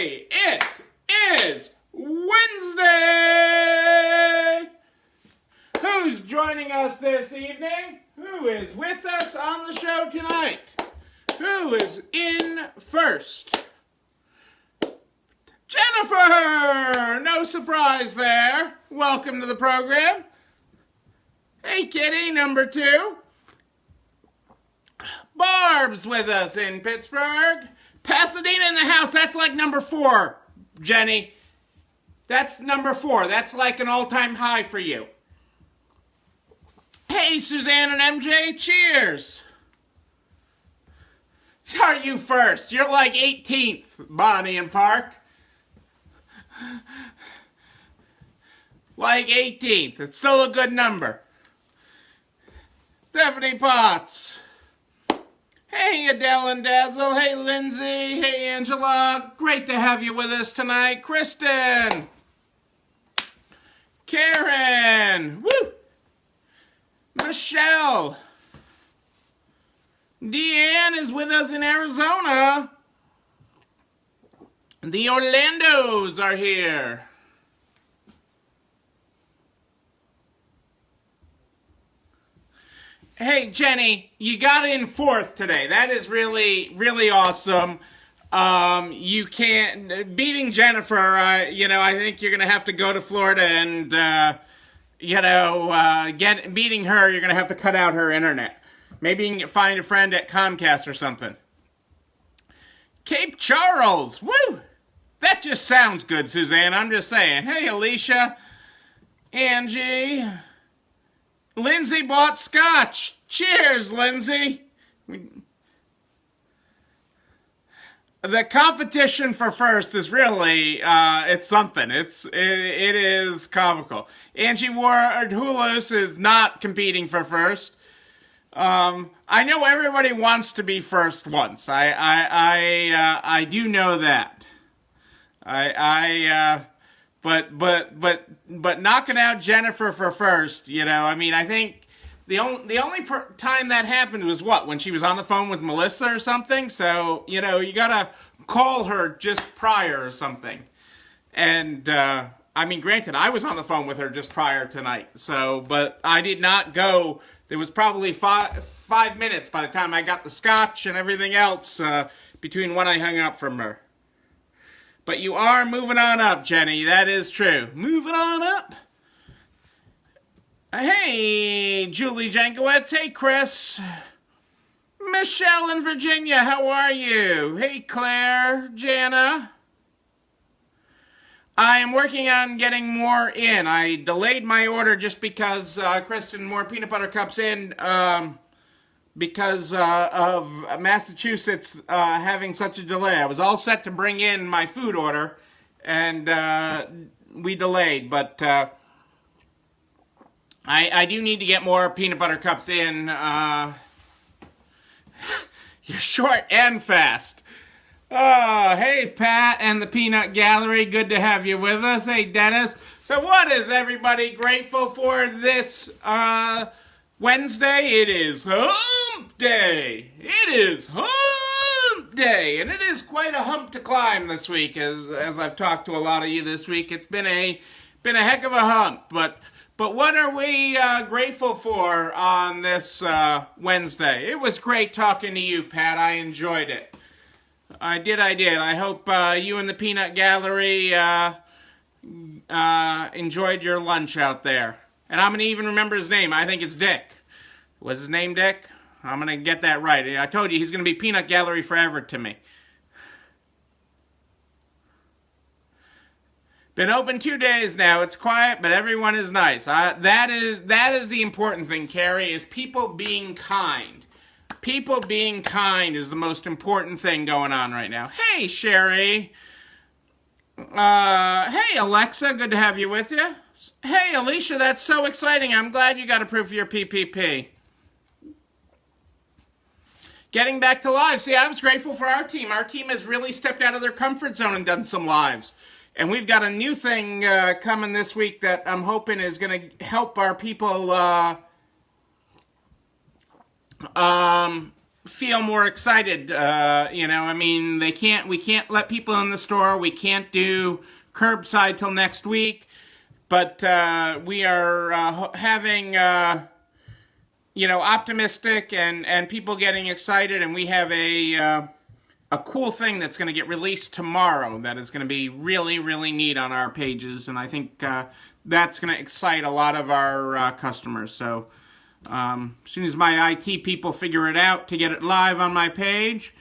Hey, it is Wednesday! Who's joining us this evening? Who is with us on the show tonight? Who is in first? Jennifer! No surprise there. Welcome to the program. Hey, Kitty, number 2. Barb's with us in Pittsburgh. Pasadena in the house. That's like number 4, Jenny. That's number 4. That's like an all-time high for you. Hey, Suzanne and MJ, cheers. Are you first? You're like 18th, Bonnie and Park. Like 18th. It's still a good number. Stephanie Potts. Hey, Adele and Dazzle. Hey, Lindsay. Hey, Angela. Great to have you with us tonight. Kristen. Karen. Woo! Michelle. Deanne is with us in Arizona. The Orlandos are here. Hey, Jenny, you got in 4th today. That is really, really awesome. You can't... Beating Jennifer, I think you're going to have to go to Florida and, beating her, you're going to have to cut out her internet. Maybe you can find a friend at Comcast or something. Cape Charles, woo! That just sounds good, Suzanne. I'm just saying. Hey, Alicia, Angie... Lindsay bought scotch. Cheers, Lindsay. The competition for first is really, it's something. It is comical. Angie Ward-Hulis is not competing for first. I know everybody wants to be first once. I do know that. But knocking out Jennifer for first, I think the only time that happened was when she was on the phone with Melissa or something. So, you gotta call her just prior or something. And, granted, I was on the phone with her just prior tonight. So, but I did not go. There was probably five minutes by the time I got the scotch and everything else, between when I hung up from her. But you are moving on up, Jenny. That is true. Moving on up. Hey, Julie Jankowitz. Hey, Chris. Michelle in Virginia. How are you? Hey, Claire. Jana. I am working on getting more in. I delayed my order just because, Kristen, more peanut butter cups in, because of Massachusetts having such a delay. I was all set to bring in my food order, and we delayed. But I do need to get more peanut butter cups in. You're short and fast. Hey, Pat and the Peanut Gallery. Good to have you with us. Hey, Dennis. So what is everybody grateful for this Wednesday? It is hump day. It is hump day. And it is quite a hump to climb this week, as I've talked to a lot of you this week. It's been a heck of a hump. But what are we grateful for on this Wednesday? It was great talking to you, Pat. I enjoyed it. I did. I hope you and the Peanut Gallery enjoyed your lunch out there. And I'm going to even remember his name. I think it's Dick. Was his name Dick? I'm going to get that right. I told you, he's going to be Peanut Gallery forever to me. Been open 2 days now. It's quiet, but everyone is nice. That is the important thing, Carrie, is people being kind. People being kind is the most important thing going on right now. Hey, Sherry. Hey, Alexa. Good to have you with you. Hey, Alicia, that's so exciting. I'm glad you got approved for your PPP. Getting back to live. See, I was grateful for our team. Our team has really stepped out of their comfort zone and done some lives. And we've got a new thing coming this week that I'm hoping is going to help our people feel more excited. I mean, we can't let people in the store. We can't do curbside till next week. But we are having, optimistic and people getting excited. And we have a cool thing that's going to get released tomorrow that is going to be really, really neat on our pages. And I think that's going to excite a lot of our customers. So as soon as my IT people figure it out to get it live on my page,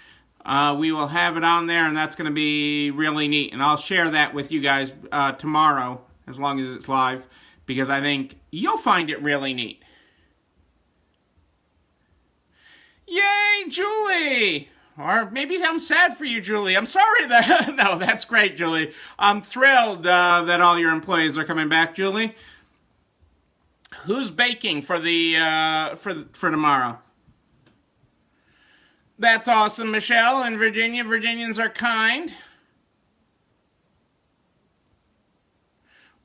we will have it on there, and that's going to be really neat. And I'll share that with you guys tomorrow, as long as it's live, because I think you'll find it really neat. Yay, Julie! Or maybe I'm sad for you, Julie. I'm sorry that... No, that's great, Julie. I'm thrilled that all your employees are coming back, Julie. Who's baking for the for tomorrow? That's awesome, Michelle and Virginia. Virginians are kind.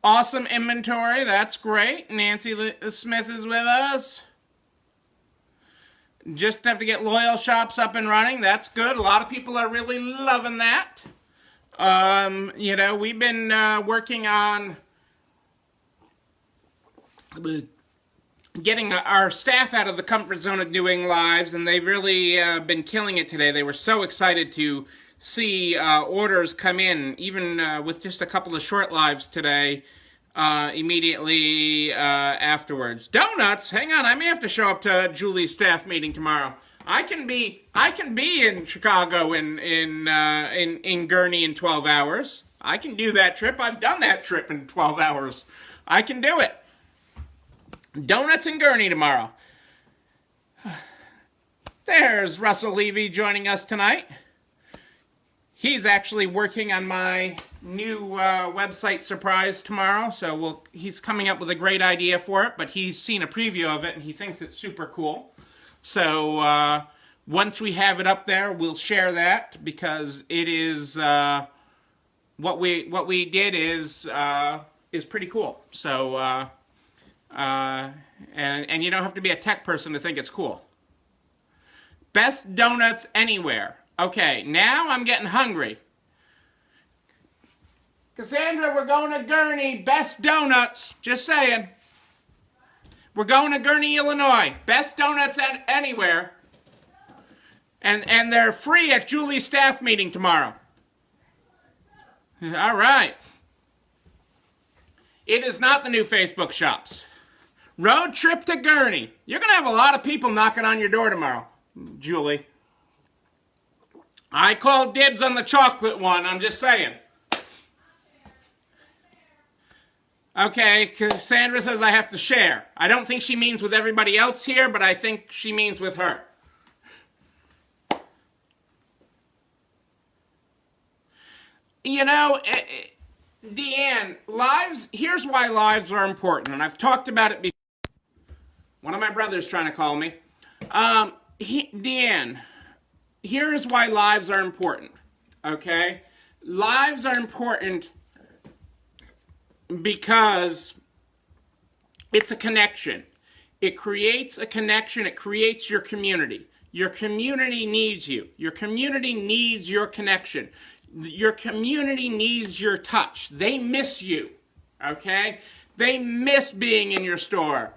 Awesome inventory. That's great. Nancy Smith is with us. Just have to get Loyal Shops up and running. That's good. A lot of people are really loving that. We've been working on getting our staff out of the comfort zone of doing lives, and they've really been killing it today. They were so excited to see orders come in, even with just a couple of short lives today, immediately afterwards. Donuts? Hang on, I may have to show up to Julie's staff meeting tomorrow. I can be in Chicago in Gurney in 12 hours. I can do that trip. I've done that trip in 12 hours. I can do it. Donuts in Gurney tomorrow. There's Russell Levy joining us tonight. He's actually working on my new website surprise tomorrow, so he's coming up with a great idea for it, but he's seen a preview of it and he thinks it's super cool. So once we have it up there, we'll share that, because it is what we did is pretty cool. So and you don't have to be a tech person to think it's cool. Best donuts anywhere. Okay, now I'm getting hungry. Cassandra, we're going to Gurney. Best donuts. Just saying. We're going to Gurney, Illinois. Best donuts anywhere. And they're free at Julie's staff meeting tomorrow. All right. It is not the new Facebook shops. Road trip to Gurney. You're going to have a lot of people knocking on your door tomorrow, Julie. I called dibs on the chocolate one, I'm just saying. Okay, Cassandra says I have to share. I don't think she means with everybody else here, but I think she means with her. Deanne, lives, here's why lives are important, and I've talked about it before. One of my brothers trying to call me. Deanne, here's why lives are important, okay? Lives are important because it's a connection. It creates a connection. It creates your community. Your community needs you. Your community needs your connection. Your community needs your touch. They miss you, okay? They miss being in your store.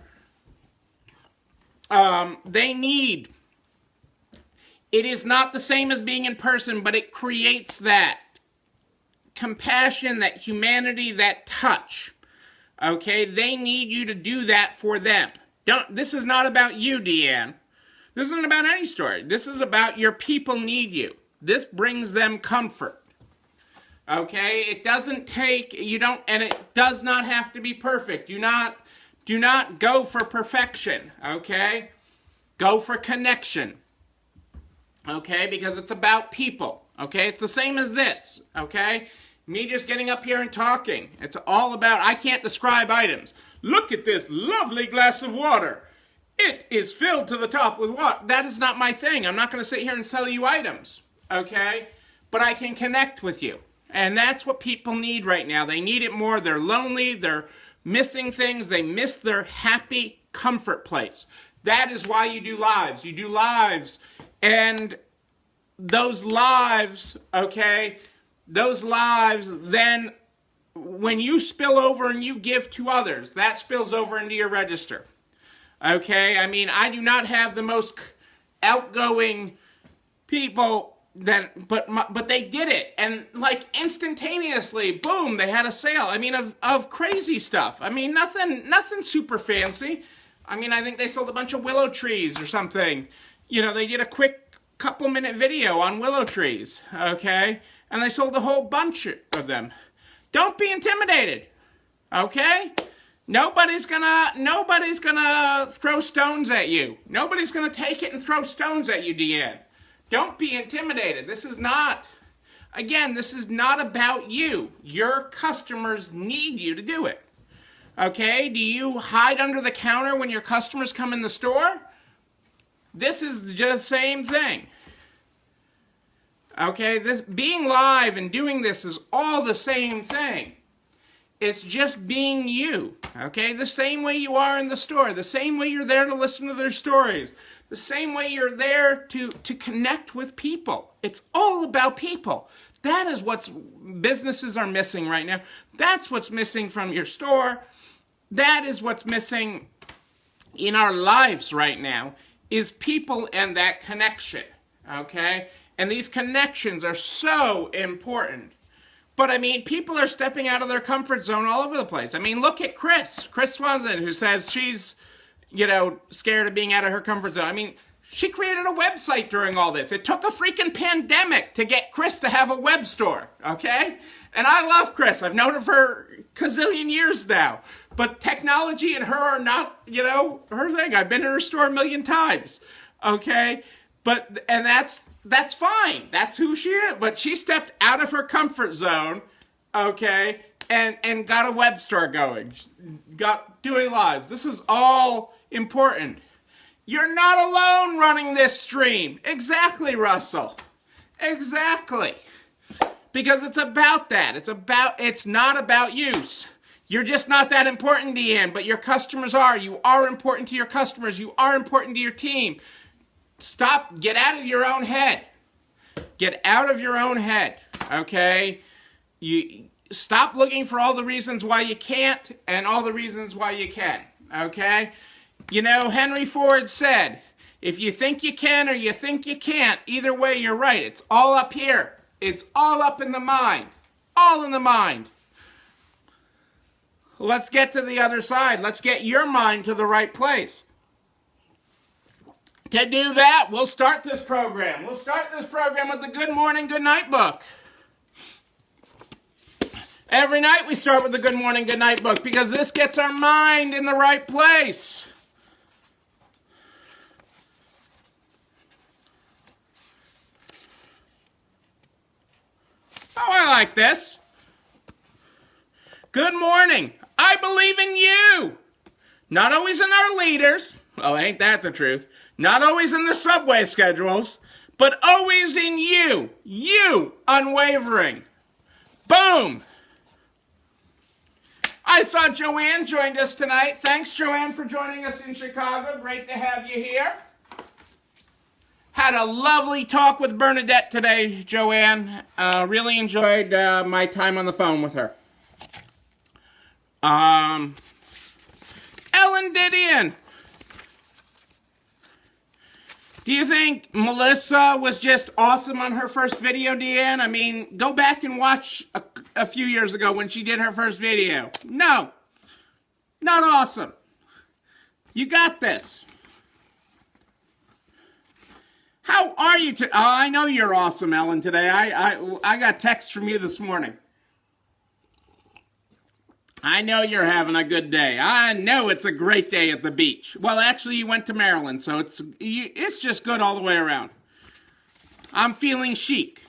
It is not the same as being in person, but it creates that compassion, that humanity, that touch. Okay? They need you to do that for them. This is not about you, Deanne. This isn't about any story. This is about your people need you. This brings them comfort. Okay? It doesn't take, and it does not have to be perfect. Do not go for perfection, okay? Go for connection, okay? Because it's about people, okay? It's the same as this, okay? Me just getting up here and talking. It's all about, I can't describe items. Look at this lovely glass of water. It is filled to the top with water. That is not my thing. I'm not going to sit here and sell you items, okay? But I can connect with you. And that's what people need right now. They need it more. They're lonely. They're missing things. They miss their happy comfort place. That is why you do lives. You do lives And those lives, okay, those lives then, when you spill over and you give to others, that spills over into your register. Okay, I mean, I do not have the most outgoing people but they did it, and like instantaneously, boom, they had a sale. I mean, of crazy stuff. I mean, nothing super fancy. I mean, I think they sold a bunch of willow trees or something. You know, they did a quick couple-minute video on willow trees, okay? And they sold a whole bunch of them. Don't be intimidated, okay? Nobody's gonna throw stones at you. Nobody's gonna take it and throw stones at you, Deanne. Don't be intimidated. This is not about you. Your customers need you to do it. Okay? Do you hide under the counter when your customers come in the store? This is the same thing. Okay? This being live and doing this is all the same thing. It's just being you. Okay? The same way you are in the store. The same way you're there to listen to their stories. The same way you're there to connect with people. It's all about people. That is what businesses are missing right now. That's what's missing from your store. That is what's missing in our lives right now, is people and that connection, okay? And these connections are so important. But I mean, people are stepping out of their comfort zone all over the place. I mean, look at Chris Swanson, who says she's, you know, scared of being out of her comfort zone. I mean, she created a website during all this. It took a freaking pandemic to get Chris to have a web store, okay? And I love Chris. I've known her for a gazillion years now. But technology and her are not, you know, her thing. I've been in her store a million times, okay? And that's fine. That's who she is. But she stepped out of her comfort zone, okay, and got a web store going. Got doing lives. This is all important. You're not alone running this stream. Exactly, Russell. Exactly. Because it's about that. It's not about use. You're just not that important, Deanne, but your customers are. You are important to your customers. You are important to your team. Stop. Get out of your own head. Get out of your own head, okay? You stop looking for all the reasons why you can't and all the reasons why you can, okay? You know, Henry Ford said, if you think you can or you think you can't, either way you're right. It's all up here. It's all up in the mind. All in the mind. Let's get to the other side. Let's get your mind to the right place. To do that, we'll start this program. We'll start this program with the Good Morning, Good Night book. Every night we start with the Good Morning, Good Night book because this gets our mind in the right place. Oh, I like this. Good morning. I believe in you. Not always in our leaders. Oh, ain't that the truth? Not always in the subway schedules, but always in you. You, unwavering. Boom. I saw Joanne joined us tonight. Thanks, Joanne, for joining us in Chicago. Great to have you here. Had a lovely talk with Bernadette today, Joanne. Really enjoyed my time on the phone with her. Ellen Didion. Do you think Melissa was just awesome on her first video, Deanne? I mean, go back and watch a few years ago when she did her first video. No. Not awesome. You got this. How are you today? Oh, I know you're awesome, Ellen, today. I got text from you this morning. I know you're having a good day. I know it's a great day at the beach. Well, actually, you went to Maryland, so it's just good all the way around. I'm feeling chic.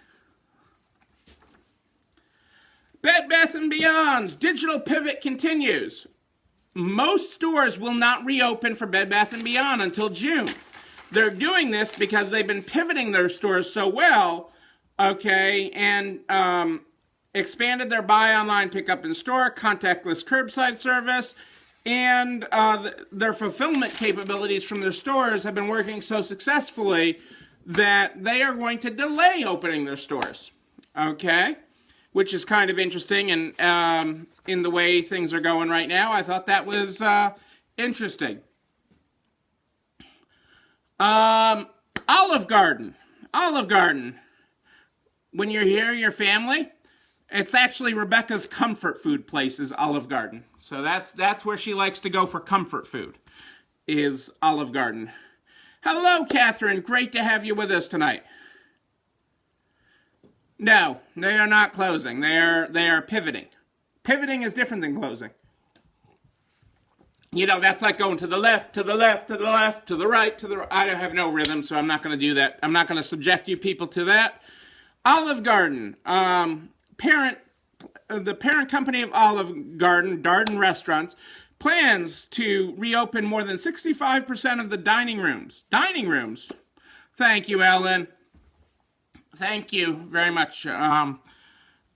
Bed Bath & Beyond's digital pivot continues. Most stores will not reopen for Bed Bath & Beyond until June. They're doing this because they've been pivoting their stores so well, okay, and expanded their buy online, pick up in store, contactless curbside service, and their fulfillment capabilities from their stores have been working so successfully that they are going to delay opening their stores. Okay? Which is kind of interesting, and in the way things are going right now, I thought that was interesting. Olive Garden. Olive Garden. When you're here, your family, it's actually Rebecca's comfort food place is Olive Garden. So that's where she likes to go for comfort food, is Olive Garden. Hello, Catherine. Great to have you with us tonight. No, they are not closing. They are pivoting. Pivoting is different than closing. You know, that's like going to the left, to the left, to the left, to the right, to the right. I have no rhythm, so I'm not going to do that. I'm not going to subject you people to that. Olive Garden, the parent company of Olive Garden, Darden Restaurants, plans to reopen more than 65% of the dining rooms. Dining rooms. Thank you, Ellen. Thank you very much. More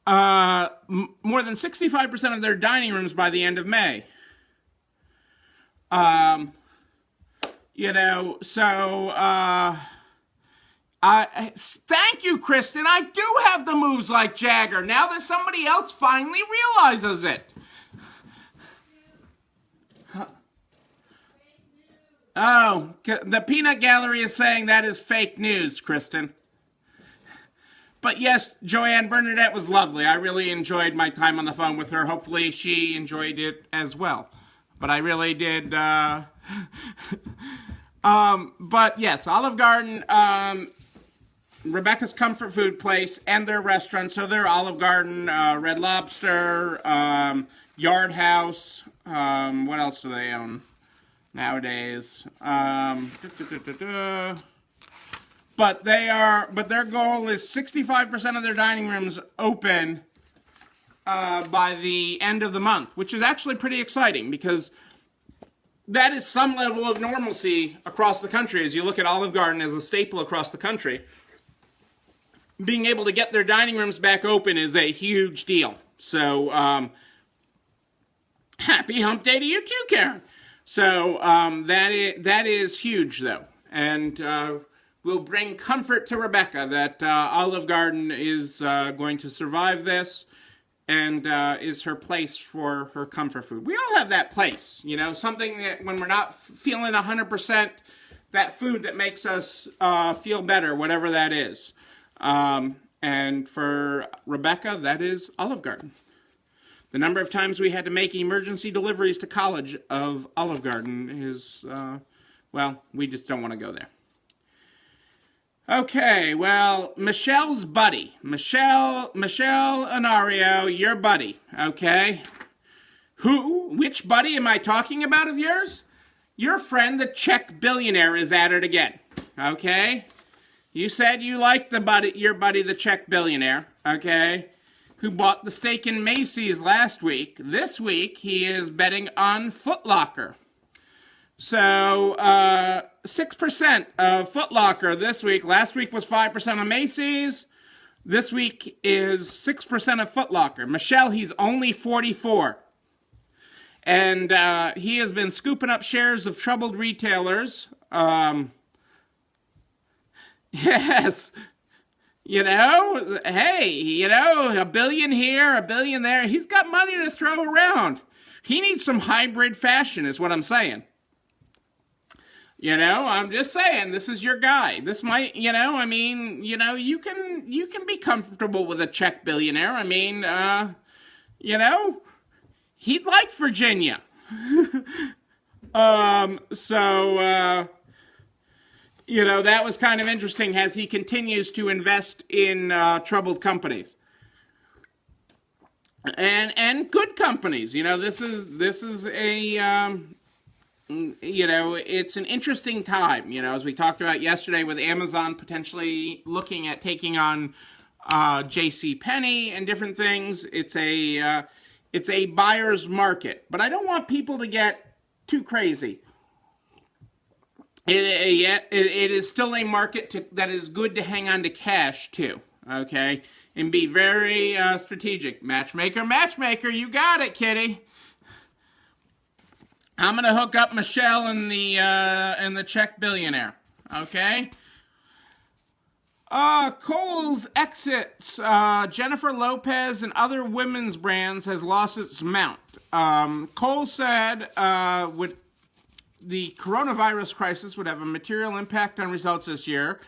than 65% of their dining rooms by the end of May. You know, so, thank you, Kristen. I do have the moves like Jagger, now that somebody else finally realizes it. Oh, the Peanut Gallery is saying that is fake news, Kristen. But yes, Joanne Bernadette was lovely. I really enjoyed my time on the phone with her. Hopefully she enjoyed it as well. But I really did. But yes, Olive Garden, Rebecca's Comfort Food Place, and their restaurant. So they're Olive Garden, Red Lobster, Yard House. What else do they own nowadays? But their goal is 65% of their dining rooms open by the end of the month, which is actually pretty exciting because that is some level of normalcy across the country. As you look at Olive Garden as a staple across the country, being able to get their dining rooms back open is a huge deal. So, happy hump day to you too, Karen. So, that is huge, though. And will bring comfort to Rebecca that Olive Garden is going to survive this and is her place for her comfort food. We all have that place, you know, something that when we're not feeling 100%, that food that makes us feel better, whatever that is. And for Rebecca, that is Olive Garden. The number of times we had to make emergency deliveries to college of Olive Garden is, well, we just don't want to go there. Okay, well, Michelle's buddy. Michelle Honorio, your buddy, okay? Which buddy am I talking about of yours? Your friend, the Czech billionaire, is at it again, okay? You said you liked your buddy, the Czech billionaire, okay? Who bought the stake in Macy's last week. This week, he is betting on Foot Locker. So, 6% of Foot Locker this week. Last week was 5% of Macy's. This week is 6% of Foot Locker. Michelle, he's only 44. And he has been scooping up shares of troubled retailers. Yes. You know, hey, you know, $1 billion here, $1 billion there. He's got money to throw around. He needs some hybrid fashion is what I'm saying. You know, I'm just saying, this is your guy. This might, you know, I mean, you know, you can be comfortable with a Czech billionaire. I mean, you know, he'd like Virginia. You know, that was kind of interesting as he continues to invest in troubled companies. And good companies. You know, this is a... you know, it's an interesting time, you know, as we talked about yesterday with Amazon potentially looking at taking on JCPenney and different things. It's a buyer's market, but I don't want people to get too crazy. It is still a market that is good to hang on to cash too, okay, and be very strategic. Matchmaker, you got it, kitty. I'm going to hook up Michelle and the Czech billionaire, okay? Kohls exits Jennifer Lopez and other women's brands has lost its mount. Kohls said with the coronavirus crisis would have a material impact on results this year,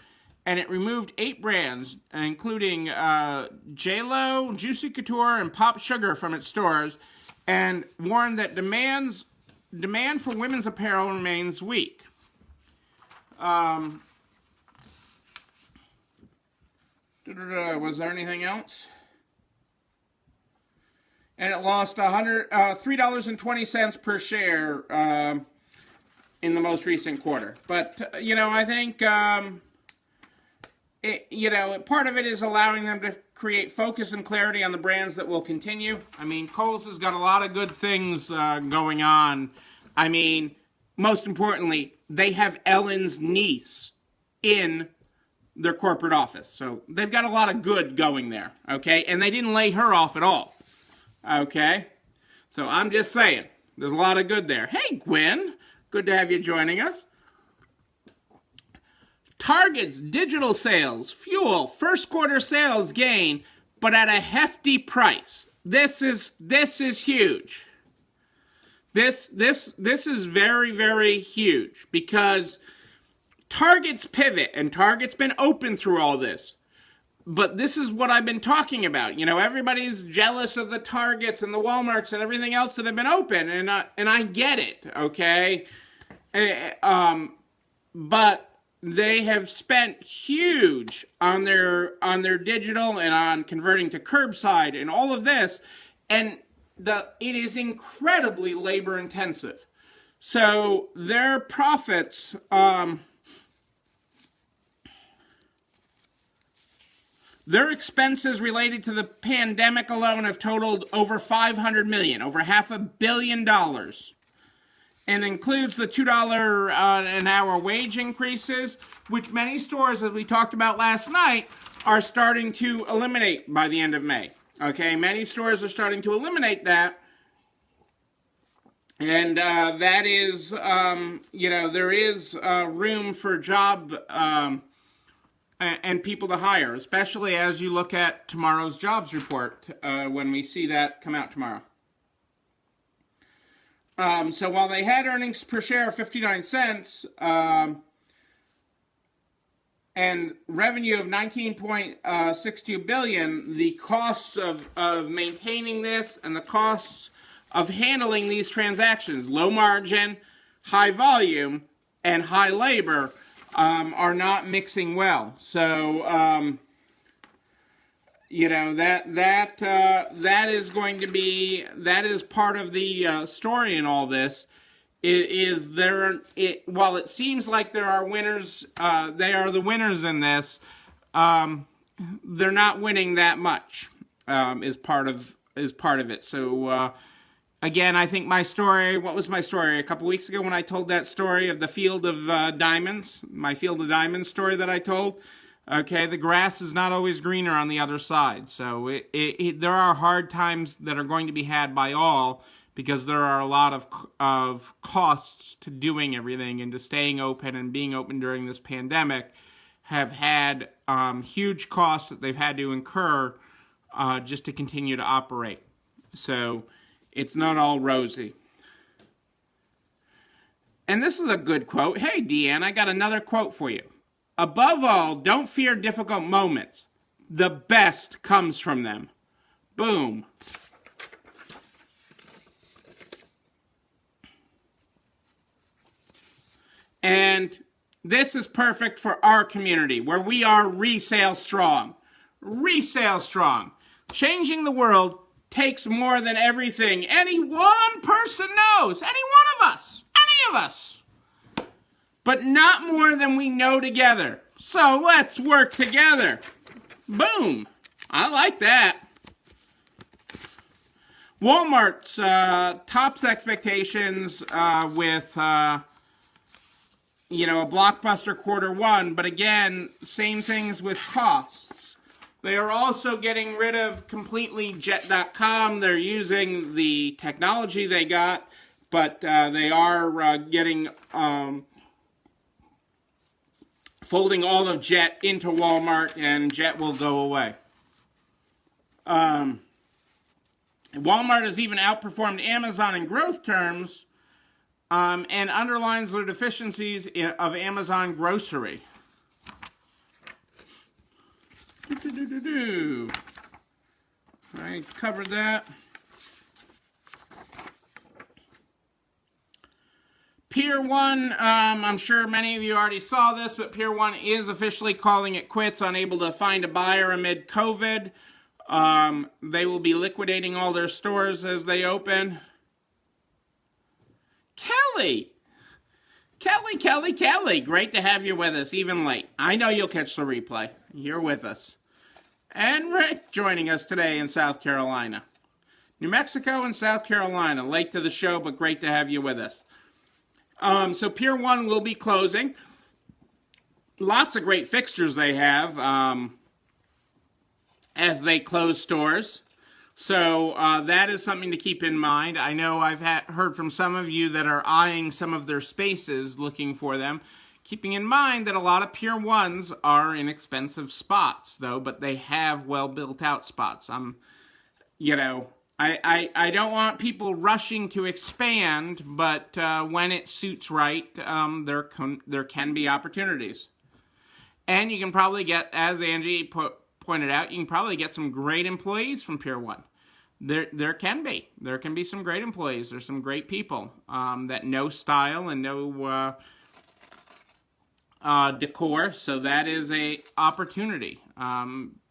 and it removed 8 brands, including J.Lo, Juicy Couture, and Pop Sugar from its stores, and warned that demand for women's apparel remains weak. Was there anything else? And it lost $3.20 per share in the most recent quarter. But, I think, part of it is allowing them to create focus and clarity on the brands that will continue. I mean, Kohls has got a lot of good things going on. I mean, most importantly, they have Ellen's niece in their corporate office. So they've got a lot of good going there, okay? And they didn't lay her off at all, okay? So I'm just saying, there's a lot of good there. Hey, Gwen, good to have you joining us. Target's digital sales fuel first quarter sales gain, but at a hefty price. This is huge. This is very, very huge because Target's pivot, and Target's been open through all this. But this is what I've been talking about. Everybody's jealous of the Targets and the Walmarts and everything else that have been open, and I get it, okay? But they have spent huge on their digital and on converting to curbside and all of this, and it is incredibly labor intensive. So their profits, their expenses related to the pandemic alone have totaled over $500 million, over $500 million, and includes the $2 an hour wage increases, which many stores, as we talked about last night, are starting to eliminate by the end of May. Okay, many stores are starting to eliminate that, and that is, there is room for job and people to hire, especially as you look at tomorrow's jobs report when we see that come out tomorrow. So while they had earnings per share of 59 cents and revenue of $19.62 billion, the costs of maintaining this and the costs of handling these transactions, low margin, high volume, and high labor, are not mixing well. So, that is going to be, that is part of the story in all this. While it seems like there are winners, they are the winners in this, they're not winning that much, is part of it. So, again, I think my story, what was my story? A couple weeks ago when I told that story of the Field of Diamonds, my Field of Diamonds story that I told. Okay, the grass is not always greener on the other side. So there are hard times that are going to be had by all because there are a lot of costs to doing everything and to staying open and being open during this pandemic have had huge costs that they've had to incur just to continue to operate. So it's not all rosy. And this is a good quote. Hey, Deanne, I got another quote for you. Above all, don't fear difficult moments. The best comes from them. Boom. And this is perfect for our community, where we are resale strong. Resale strong. Changing the world takes more than everything any one person knows. Any one of us. Any of us. But not more than we know together. So let's work together. Boom. I like that. Walmart's tops expectations with, a blockbuster quarter one. But again, same things with costs. They are also getting rid of completely Jet.com. They're using the technology they got, but they are getting folding all of Jet into Walmart, and Jet will go away. Walmart has even outperformed Amazon in growth terms, and underlines the deficiencies of Amazon grocery. I covered that. Pier 1, I'm sure many of you already saw this, but Pier 1 is officially calling it quits, unable to find a buyer amid COVID. They will be liquidating all their stores as they open. Kelly, great to have you with us, even late. I know you'll catch the replay. You're with us. And Rick joining us today in South Carolina. New Mexico and South Carolina, late to the show, but great to have you with us. So Pier 1 will be closing. Lots of great fixtures they have as they close stores. So that is something to keep in mind. I know I've heard from some of you that are eyeing some of their spaces, looking for them. Keeping in mind that a lot of Pier 1s are in expensive spots, though, but they have well built out spots. I don't want people rushing to expand, but when it suits right, there can be opportunities. And you can probably get, as Angie pointed out, you can probably get some great employees from Pier 1. There can be some great employees. There's some great people that know style and know decor, so that is a opportunity.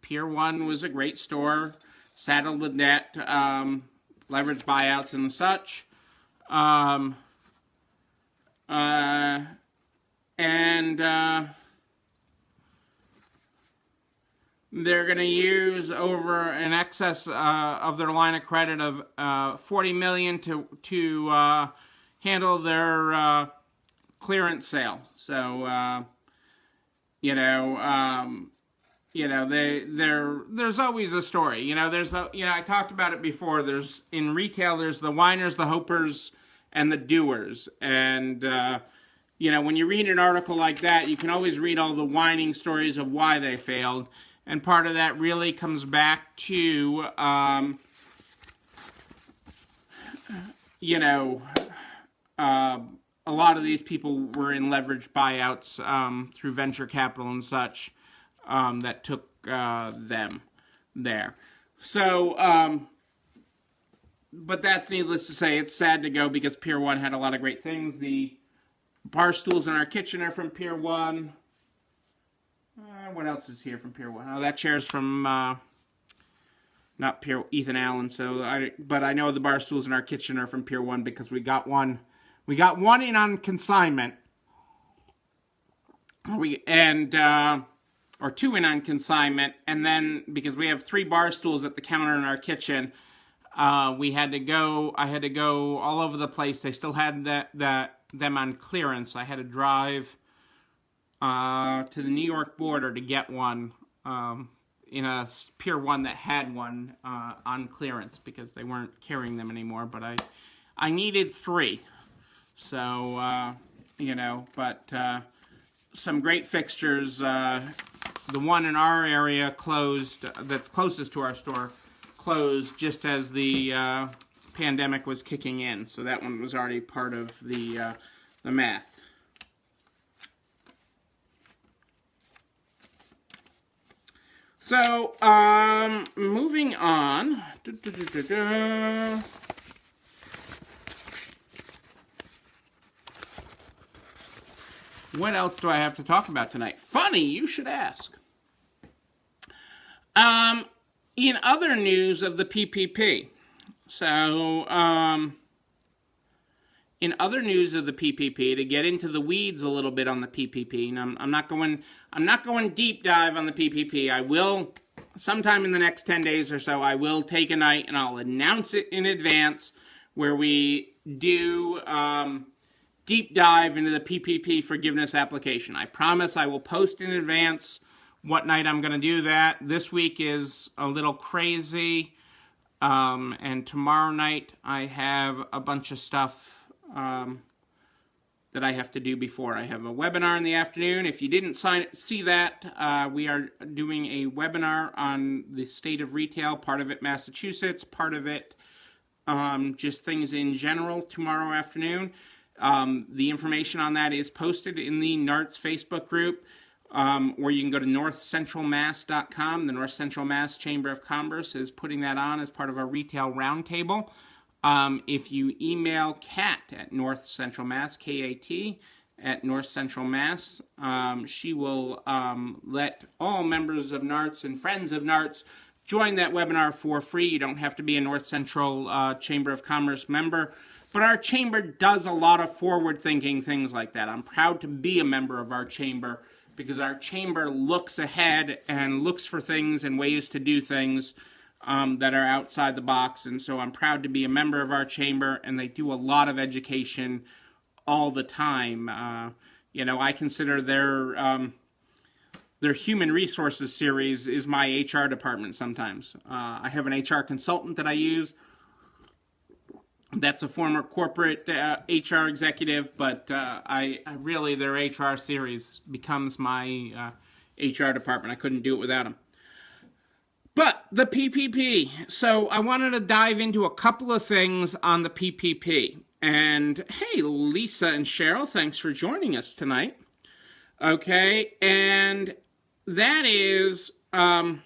Pier 1 was a great store, saddled with debt, leveraged buyouts and such. They're going to use over an excess of their line of credit of $40 million to handle their clearance sale. So, there's always a story. I talked about it before. There's in retail, there's the whiners, the hopers, and the doers. And when you read an article like that, you can always read all the whining stories of why they failed. And part of that really comes back to, a lot of these people were in leveraged buyouts through venture capital and such that took them there. So, but that's needless to say. It's sad to go because Pier 1 had a lot of great things. The bar stools in our kitchen are from Pier 1. What else is here from Pier 1? Oh, that chair's from not Pier Ethan Allen. But I know the bar stools in our kitchen are from Pier 1 because we got one. We got one in on consignment. Or two in on consignment, and then because we have 3 bar stools at the counter in our kitchen, I had to go all over the place. They still had them on clearance. I had to drive to the New York border to get one in a Pier 1 that had one on clearance because they weren't carrying them anymore. But I needed 3, so but some great fixtures. The one in our area closed, that's closest to our store, closed just as the pandemic was kicking in. So that one was already part of the math. So, moving on. What else do I have to talk about tonight? Funny, you should ask. In other news of the PPP, in other news of the PPP, to get into the weeds a little bit on the PPP, and I'm not going deep dive on the PPP. I will, sometime in the next 10 days or so, I will take a night and I'll announce it in advance where we do deep dive into the PPP forgiveness application. I promise I will post in advance what night I'm going to do that. This week is a little crazy, and tomorrow night I have a bunch of stuff that I have to do before. I have a webinar in the afternoon. If you didn't see that, we are doing a webinar on the state of retail, part of it Massachusetts, part of it just things in general tomorrow afternoon. The information on that is posted in the NARTS Facebook group, or you can go to northcentralmass.com. The North Central Mass Chamber of Commerce is putting that on as part of our retail roundtable. If you email Kat at North Central Mass, K-A-T, at North Central Mass, she will let all members of NARTS and friends of NARTS join that webinar for free. You don't have to be a North Central Chamber of Commerce member, but our chamber does a lot of forward-thinking things like that. I'm proud to be a member of our chamber because our chamber looks ahead and looks for things and ways to do things that are outside the box, and so I'm proud to be a member of our chamber, and they do a lot of education all the time. I consider their human resources series is my HR department sometimes. I have an HR consultant that I use. That's a former corporate HR executive, but I really, their HR series becomes my HR department. I couldn't do it without them. But the PPP. So I wanted to dive into a couple of things on the PPP. And hey, Lisa and Cheryl, thanks for joining us tonight. Okay, and that is, so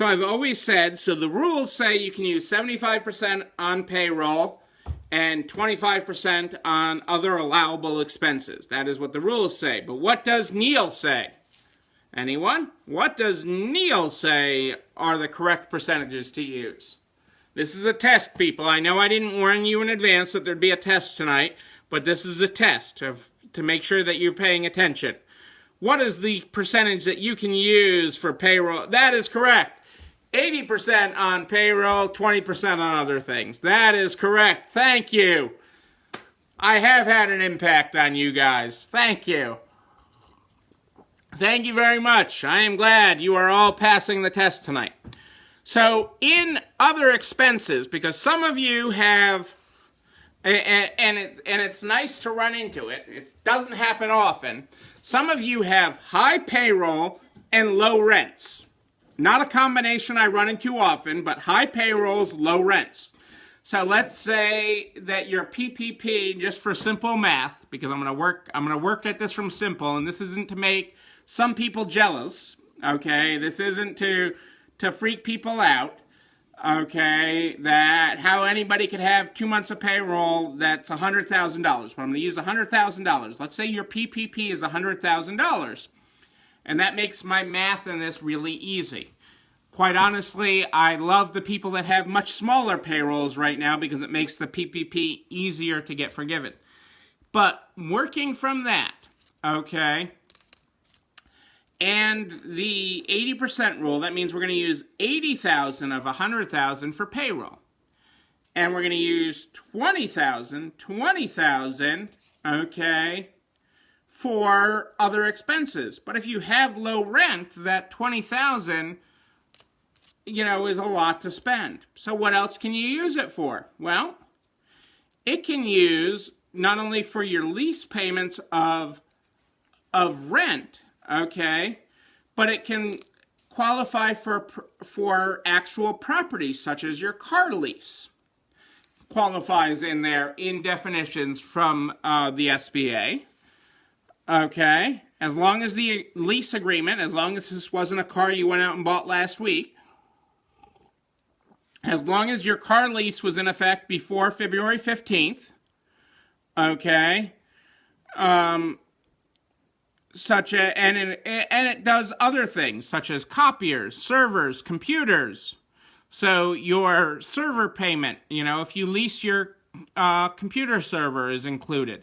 I've always said, so the rules say you can use 75% on payroll and 25% on other allowable expenses. That is what the rules say. But what does Neil say? Anyone? What does Neil say are the correct percentages to use? This is a test, people. I know I didn't warn you in advance that there'd be a test tonight, but this is a test to make sure that you're paying attention. What is the percentage that you can use for payroll? That is correct. 80% on payroll, 20% on other things. That is correct. Thank you. I have had an impact on you guys. Thank you. Thank you very much. I am glad you are all passing the test tonight. So, in other expenses, because some of you have, and it's nice to run into it. It doesn't happen often. Some of you have high payroll and low rents. Not a combination I run into often, but high payrolls, low rents. So let's say that your PPP, just for simple math, because I'm gonna work at this from simple, and this isn't to make some people jealous, okay? This isn't to freak people out, okay? That how anybody could have 2 months of payroll that's $100,000. But I'm going to use $100,000. Let's say your PPP is $100,000, and that makes my math in this really easy. Quite honestly, I love the people that have much smaller payrolls right now because it makes the PPP easier to get forgiven. But working from that, okay? And the 80% rule, that means we're going to use 80,000 of 100,000 for payroll. And we're going to use 20,000, okay, for other expenses. But if you have low rent, that 20,000, is a lot to spend. So what else can you use it for? Well, it can use not only for your lease payments of rent, okay, but it can qualify for actual property, such as your car lease. Qualifies in there in definitions from the SBA, okay, as long as the lease agreement, as long as this wasn't a car you went out and bought last week, as long as your car lease was in effect before February 15th, okay, and it does other things such as copiers, servers, computers. So your server payment, if you lease your computer server is included.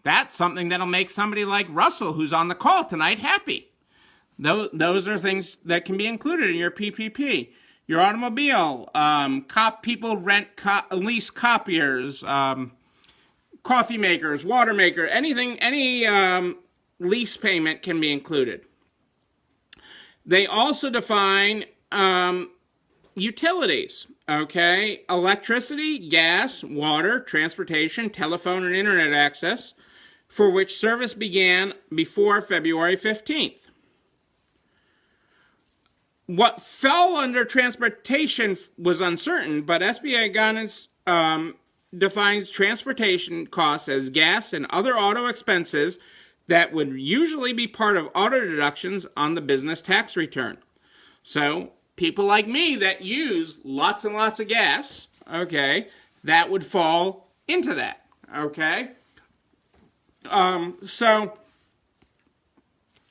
That's something that'll make somebody like Russell, who's on the call tonight, happy. Those are things that can be included in your PPP. Your automobile, people lease copiers, coffee makers, water maker, any lease payment can be included. They also define utilities, Okay, electricity, gas, water, transportation, telephone, and internet access, for which service began before February 15th. What fell under transportation was uncertain, but SBA guidance defines transportation costs as gas and other auto expenses that would usually be part of auto deductions on the business tax return. So, people like me that use lots and lots of gas, okay, that would fall into that, okay? So,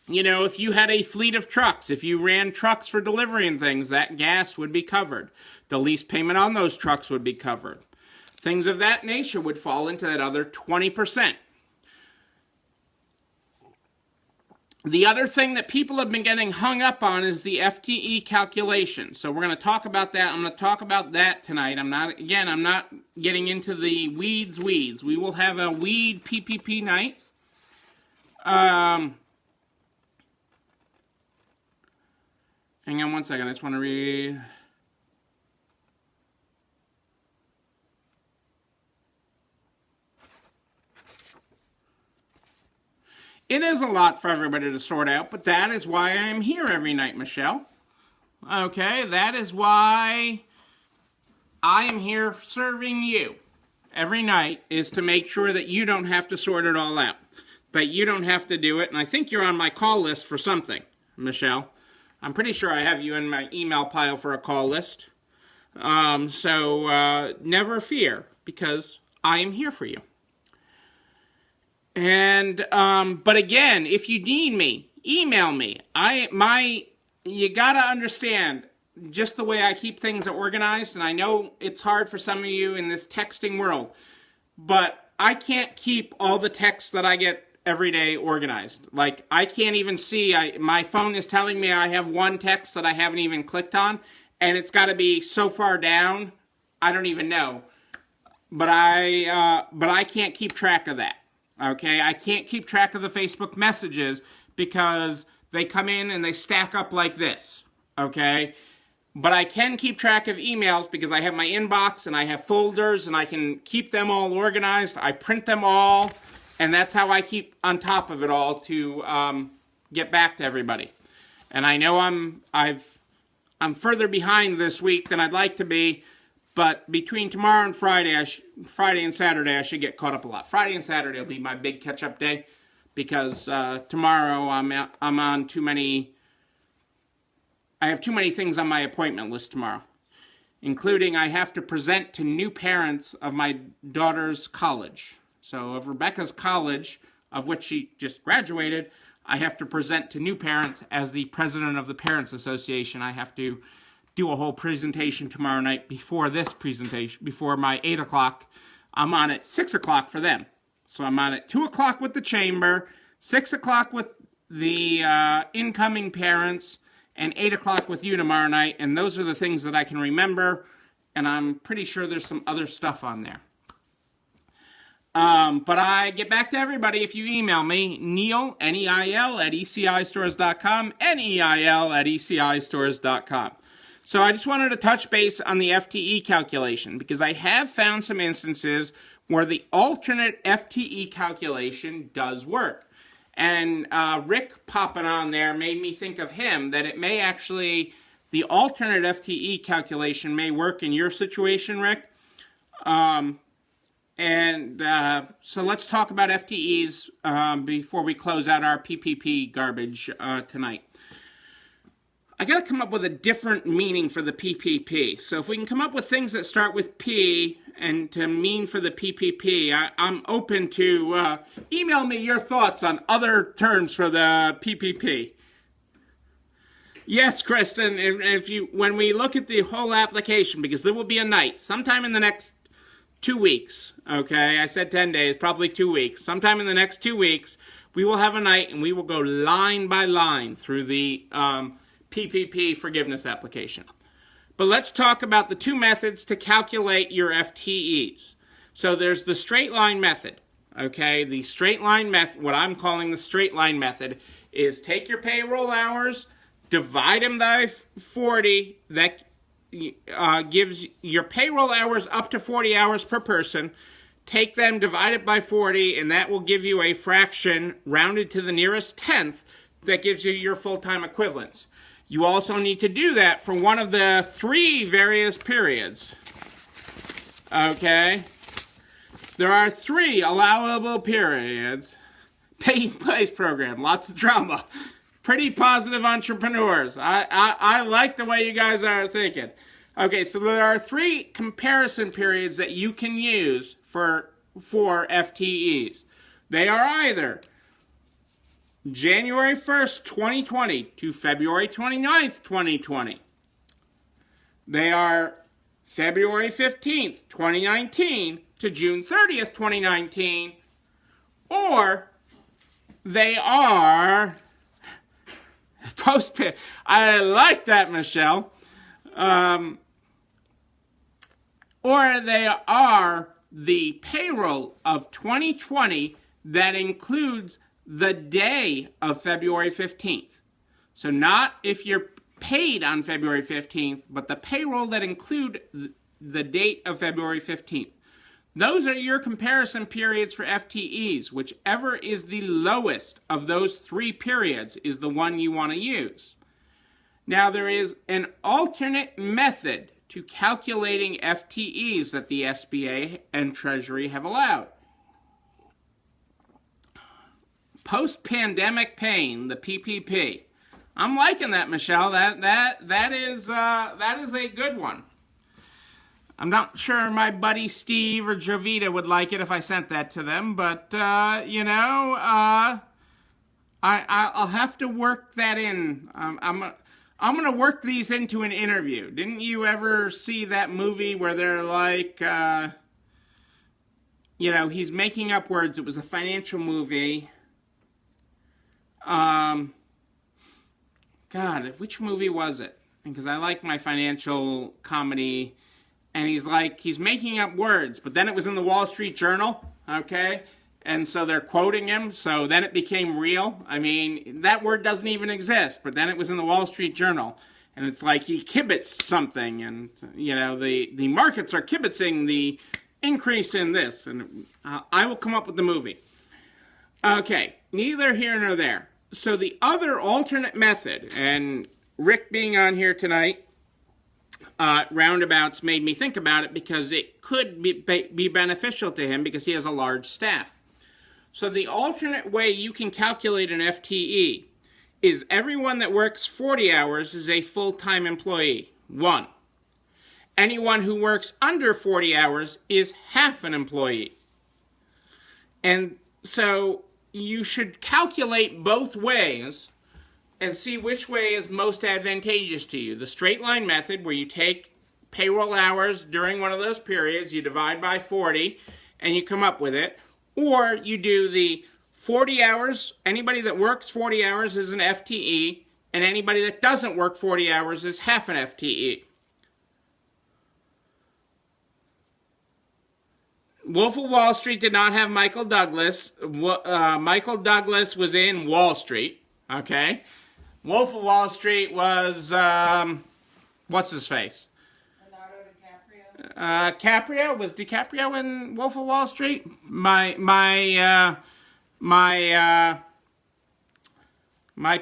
you know, if you had a fleet of trucks, if you ran trucks for delivery and things, that gas would be covered. The lease payment on those trucks would be covered. Things of that nature would fall into that other 20%. The other thing that people have been getting hung up on is the FTE calculation. So we're going to talk about that. I'm going to talk about that tonight. I'm not getting into the weeds. We will have a weed PPP night. Hang on one second. I just want to read. It is a lot for everybody to sort out, but that is why I am here every night, Michelle. Okay, that is why I am here serving you every night, is to make sure that you don't have to sort it all out, that you don't have to do it. And I think you're on my call list for something, Michelle. I'm pretty sure I have you in my email pile for a call list. So never fear, because I am here for you. And, but again, if you need me, email me. You gotta understand just the way I keep things organized, and I know it's hard for some of you in this texting world, but I can't keep all the texts that I get every day organized. Like, I can't even see, my phone is telling me I have one text that I haven't even clicked on, and it's gotta be so far down, I don't even know. But I can't keep track of that. Okay, I can't keep track of the Facebook messages because they come in and they stack up like this, okay? But I can keep track of emails because I have my inbox and I have folders and I can keep them all organized. I print them all, and that's how I keep on top of it all to get back to everybody. And I know I'm further behind this week than I'd like to be, but between tomorrow and Friday and Saturday, I should get caught up a lot. Friday and Saturday will be my big catch-up day because tomorrow I'm on too many. I have too many things on my appointment list tomorrow, including I have to present to new parents of my daughter's college. So of Rebecca's college, of which she just graduated, I have to present to new parents as the president of the Parents Association. I have to do a whole presentation tomorrow night before this presentation, before my 8 o'clock. I'm on at 6 o'clock for them. So I'm on at 2 o'clock with the chamber, 6 o'clock with the incoming parents, and 8 o'clock with you tomorrow night. And those are the things that I can remember. And I'm pretty sure there's some other stuff on there. But I get back to everybody if you email me, Neil, Neil, at ECIstores.com, Neil at ECIstores.com. So I just wanted to touch base on the FTE calculation because I have found some instances where the alternate FTE calculation does work. And Rick popping on there made me think of him, that it may actually, the alternate FTE calculation may work in your situation, Rick. So let's talk about FTEs before we close out our PPP garbage tonight. I got to come up with a different meaning for the PPP. So if we can come up with things that start with P and to mean for the PPP, I'm open to email me your thoughts on other terms for the PPP. Yes, Kristen, when we look at the whole application, because there will be a night, sometime in the next 2 weeks, okay? I said 10 days, probably 2 weeks. Sometime in the next 2 weeks, we will have a night and we will go line by line through the PPP forgiveness application. But let's talk about the two methods to calculate your FTEs. So there's the straight line method, okay? The straight line method, what I'm calling the straight line method, is take your payroll hours, divide them by 40, gives your payroll hours up to 40 hours per person. Take them, divide it by 40, and that will give you a fraction rounded to the nearest tenth that gives you your full-time equivalents. You also need to do that for one of the 3 various periods. Okay? There are 3 allowable periods. Pay in place program, lots of drama. Pretty positive entrepreneurs. I like the way you guys are thinking. Okay, so there are 3 comparison periods that you can use for FTEs. They are either January 1st, 2020 to February 29th, 2020. They are February 15th, 2019 to June 30th, 2019. Or they are post-pay. I like that, Michelle. Or they are the payroll of 2020 that includes the day of February 15th. So not if you're paid on February 15th, but the payroll that include the date of February 15th. Those are your comparison periods for FTEs. Whichever is the lowest of those 3 periods is the one you want to use. Now, there is an alternate method to calculating FTEs that the SBA and Treasury have allowed. Post-pandemic pain, the PPP. I'm liking that, Michelle. That is a good one. I'm not sure my buddy Steve or Jovita would like it if I sent that to them, but I'll have to work that in. I'm gonna work these into an interview. Didn't you ever see that movie where they're like, he's making up words? It was a financial movie. God, which movie was it? Because I like my financial comedy. And he's making up words, but then it was in the Wall Street Journal, okay? And so they're quoting him, so then it became real. I mean, that word doesn't even exist, but then it was in the Wall Street Journal. And it's like he kibitzed something, and, the markets are kibitzing the increase in this. And I will come up with the movie. Okay, neither here nor there. So the other alternate method, and Rick being on here tonight, roundabouts made me think about it because it could be beneficial to him because he has a large staff. So the alternate way you can calculate an FTE is everyone that works 40 hours is a full-time employee, 1. Anyone who works under 40 hours is half an employee. And so you should calculate both ways and see which way is most advantageous to you. The straight line method, where you take payroll hours during one of those periods, you divide by 40, and you come up with it. Or you do the 40 hours, anybody that works 40 hours is an FTE, and anybody that doesn't work 40 hours is half an FTE. Wolf of Wall Street did not have Michael Douglas. Michael Douglas was in Wall Street, okay? Wolf of Wall Street was, what's his face? Leonardo DiCaprio. Was DiCaprio in Wolf of Wall Street? My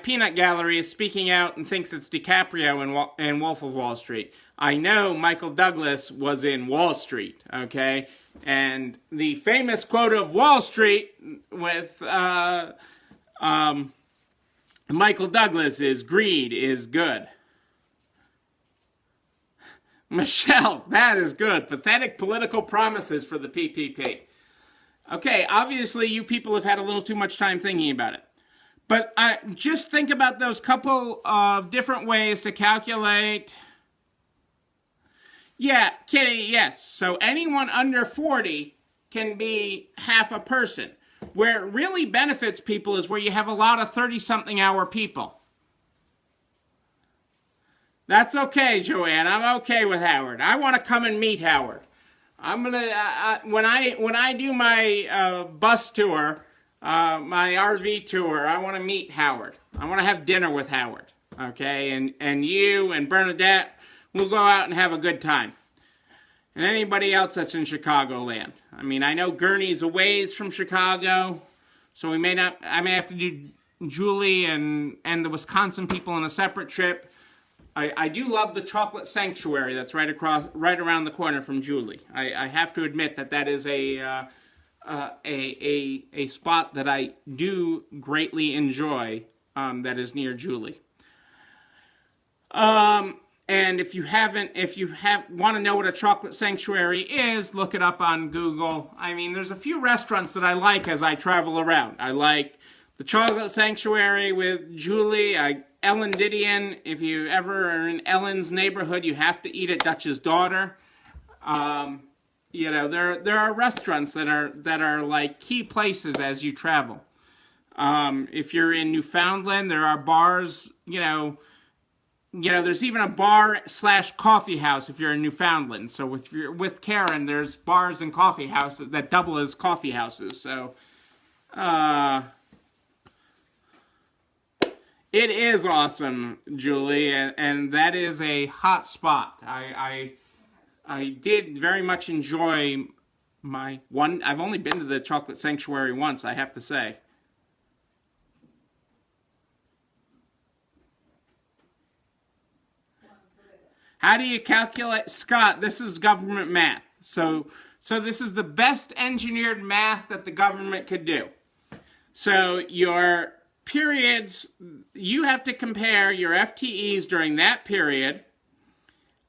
peanut gallery is speaking out and thinks it's DiCaprio in Wolf of Wall Street. I know Michael Douglas was in Wall Street, okay? And the famous quote of Wall Street with, Michael Douglas is, "Greed is good." Michelle, that is good. Pathetic political promises for the PPP. Okay, obviously you people have had a little too much time thinking about it. But just think about those couple of different ways to calculate. Yeah, Kitty, yes. So anyone under 40 can be half a person. Where it really benefits people is where you have a lot of 30-something hour people. That's okay, Joanne. I'm okay with Howard. I want to come and meet Howard. I'm gonna when I do my bus tour, my RV tour, I want to meet Howard. I want to have dinner with Howard. Okay, and you and Bernadette, we'll go out and have a good time. And anybody else that's in Chicagoland. I mean, I know Gurney's a ways from Chicago, so I may have to do Julie and the Wisconsin people on a separate trip. I do love the Chocolate Sanctuary that's right around the corner from Julie. I have to admit that is a spot that I do greatly enjoy, that is near Julie. And if you want to know what a Chocolate Sanctuary is, look it up on Google. I mean, there's a few restaurants that I like as I travel around. I like the Chocolate Sanctuary with Julie. Ellen Didion. If you ever are in Ellen's neighborhood, you have to eat at Dutch's Daughter. You know, there are restaurants that are like key places as you travel. If you're in Newfoundland, there are bars. You know, there's even a bar/coffee house if you're in Newfoundland. So with Karen, there's bars and coffee houses that double as coffee houses. So, it is awesome, Julie, and that is a hot spot. I did very much enjoy my one. I've only been to the Chocolate Sanctuary once, I have to say. How do you calculate, Scott? This is government math. So this is the best engineered math that the government could do. So your periods, you have to compare your FTEs during that period,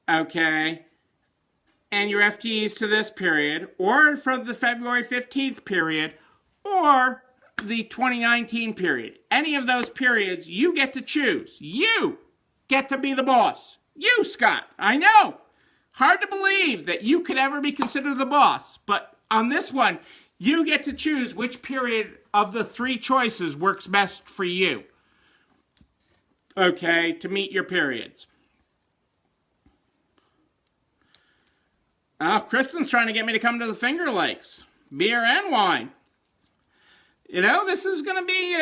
okay, and your FTEs to this period, or from the February 15th period, or the 2019 period. Any of those periods, you get to choose. You get to be the boss. You, Scott, I know. Hard to believe that you could ever be considered the boss. But on this one, you get to choose which period of the three choices works best for you. Okay, to meet your periods. Kristen's trying to get me to come to the Finger Lakes. Beer and wine. You know, this is going to be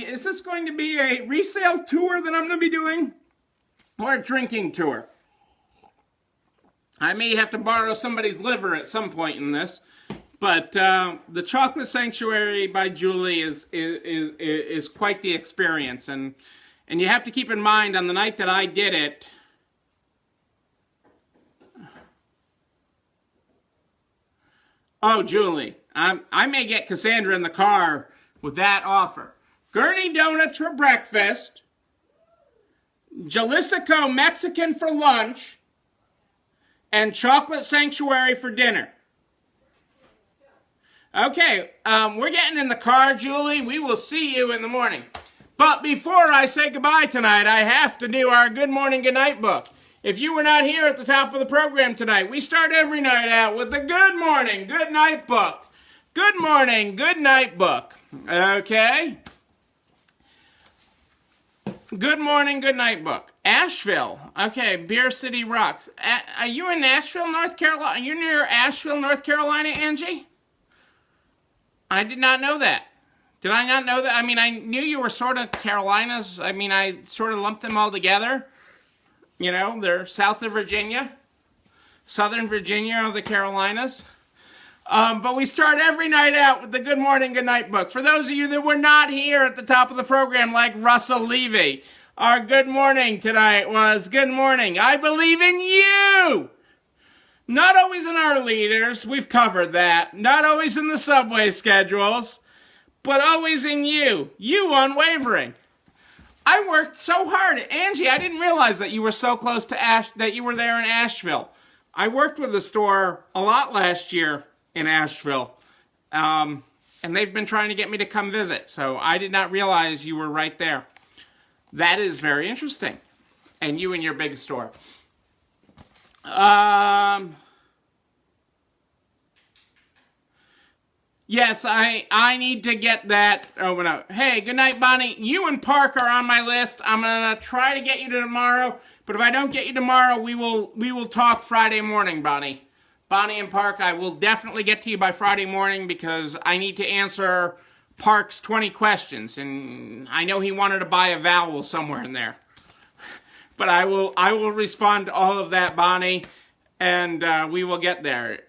is this going to be a resale tour that I'm going to be doing? Or a drinking tour? I may have to borrow somebody's liver at some point in this, but the Chocolate Sanctuary by Julie is quite the experience, and you have to keep in mind on the night that I did it. Oh, Julie, I may get Cassandra in the car with that offer. Gurney Donuts for breakfast. Jalisco Mexican for lunch, and Chocolate Sanctuary for dinner. Okay, we're getting in the car, Julie. We will see you in the morning. But before I say goodbye tonight, I have to do our Good Morning, Good Night book. If you were not here at the top of the program tonight, we start every night out with the Good Morning, Good Night book. Good Morning, Good Night book. Okay? Good Morning, Good Night book. Asheville. Okay, Beer City rocks. Are you in Asheville, North Carolina? Are you near Asheville, North Carolina, Angie? I did not know that. Did I not know that? I mean, I knew you were sort of Carolinas. I mean, I sort of lumped them all together. You know, they're south of Virginia. Southern Virginia of the Carolinas. But we start every night out with the Good Morning, Good Night book. For those of you that were not here at the top of the program, like Russell Levy, our good morning tonight was, good morning, I believe in you. Not always in our leaders, we've covered that. Not always in the subway schedules, but always in you. You unwavering. I worked so hard. Angie, I didn't realize that you were so close to that you were there in Asheville. I worked with the store a lot last year in Asheville, and they've been trying to get me to come visit, so I did not realize you were right there. That is very interesting, and you and your big store. Yes, I need to get that. Oh no! Hey, good night, Bonnie. You and Park are on my list. I'm gonna try to get you to tomorrow, but if I don't get you tomorrow, we will talk Friday morning, Bonnie. Bonnie and Park, I will definitely get to you by Friday morning because I need to answer Park's 20 questions. And I know he wanted to buy a vowel somewhere in there. But I will respond to all of that, Bonnie, and we will get there.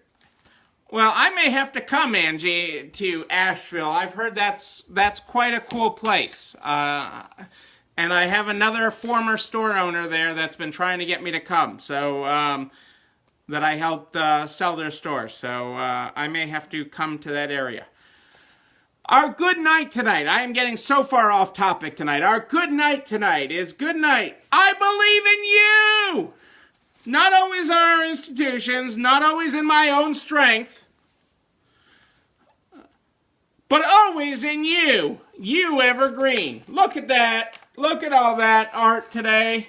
Well, I may have to come, Angie, to Asheville. I've heard that's quite a cool place. And I have another former store owner there that's been trying to get me to come. So that I helped sell their store. So I may have to come to that area. Our good night tonight. I am getting so far off topic tonight. Our good night tonight is good night. I believe in you. Not always in our institutions, not always in my own strength, but always in you. You evergreen. Look at that. Look at all that art today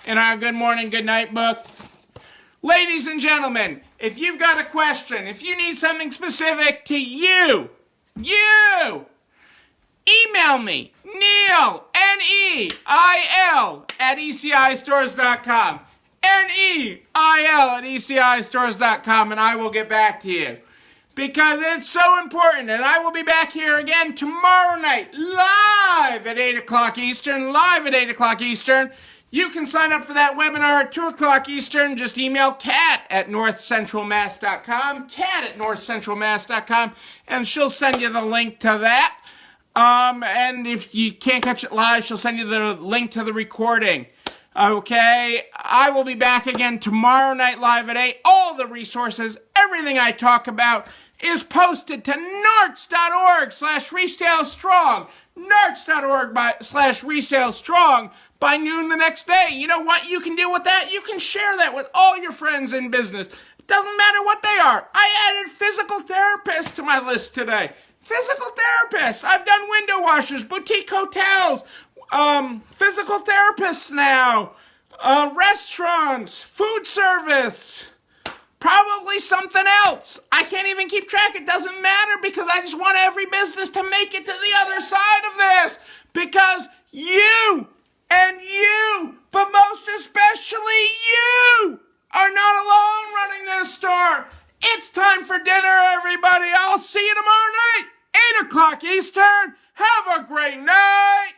in our good morning, good night book. Ladies and gentlemen, if you've got a question, if you need something specific to you, email me, Neil, Neil, at ECIstores.com, Neil at ECIstores.com, and I will get back to you. Because it's so important, and I will be back here again tomorrow night, live at 8 o'clock Eastern, You can sign up for that webinar at 2 o'clock Eastern. Just email Kat at northcentralmass.com, and she'll send you the link to that. And if you can't catch it live, she'll send you the link to the recording. Okay, I will be back again tomorrow night live at 8. All the resources, everything I talk about is posted to narts.org/resalestrong, narts.org/resalestrong by noon the next day. You know what you can do with that? You can share that with all your friends in business. It doesn't matter what they are. I added physical therapists to my list today. Physical therapists. I've done window washers, boutique hotels, physical therapists now, restaurants, food service, probably something else. I can't even keep track. It doesn't matter because I just want every business to make it to the other side of this. Because you and you, but most especially you, are not alone running this store. It's time for dinner, everybody. I'll see you tomorrow night, 8 o'clock Eastern. Have a great night.